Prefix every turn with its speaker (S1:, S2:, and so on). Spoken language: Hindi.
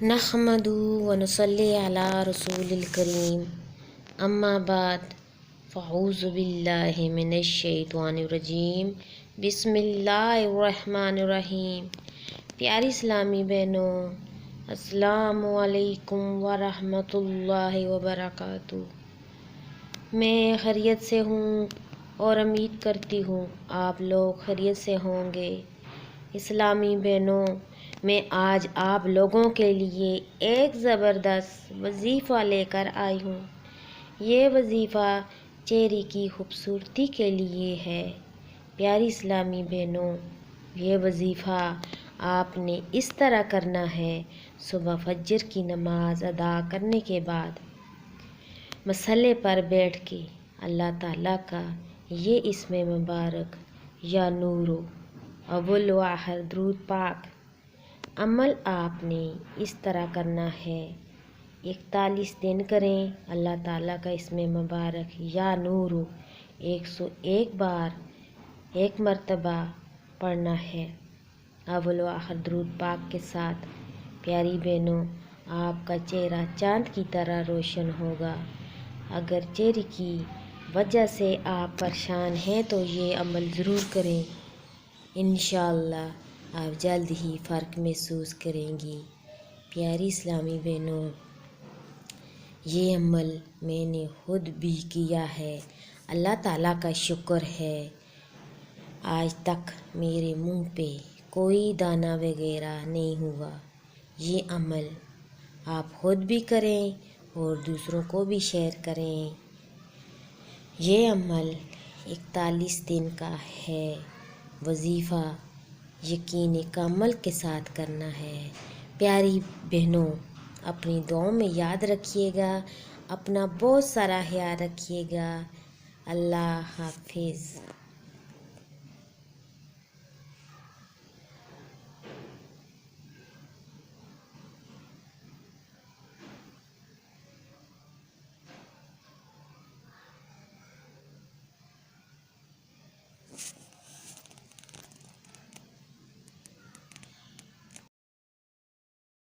S1: नहमदु व नुसल्ली अला रसूलिल करीम अम्मा बाद फ़अऊज़ु बिल्लाहि मिनश शैतानिर रजीम बिस्मिल्लाहिर्रहमानिर्रहीम। प्यारी इस्लामी बहनों, अस्सलामु अलैकुम व रहमतुल्लाहि व बरकातुहू। मैं खैरियत से हूँ और उम्मीद करती हूँ आप लोग खैरियत से होंगे। इस्लामी बहनों, मैं आज आप लोगों के लिए एक ज़बरदस्त वजीफ़ा लेकर आई हूँ। ये वजीफ़ा चेहरे की खूबसूरती के लिए है। प्यारी इस्लामी बहनों, ये वजीफ़ा आपने इस तरह करना है। सुबह फजर की नमाज अदा करने के बाद मसल्ले पर बैठ के अल्लाह ताला का ये इसमें मुबारक या नूरो अव्वल व आखिर दुरूद पाक अमल आपने इस तरह करना है। 41 दिन करें। अल्लाह ताला का इसमें मुबारक या नूरो 101 बार एक मर्तबा पढ़ना है अव्वल व आखिर दुरूद पाक के साथ। प्यारी बहनों, आपका चेहरा चाँद की तरह रोशन होगा। अगर चेहरे की वजह से आप परेशान हैं तो ये अमल ज़रूर करें। इंशाअल्लाह आप जल्द ही फ़र्क महसूस करेंगी। प्यारी इस्लामी बहनों, ये अमल मैंने खुद भी किया है। अल्लाह ताला का शुक्र है, आज तक मेरे मुंह पे कोई दाना वगैरह नहीं हुआ। ये अमल आप खुद भी करें और दूसरों को भी शेयर करें। ये अमल 41 दिन का है। वजीफ़ा यकीन कमल के साथ करना है। प्यारी बहनों, अपनी दुआओं में याद रखिएगा। अपना बहुत सारा ख्याल रखिएगा। अल्लाह हाफिज़।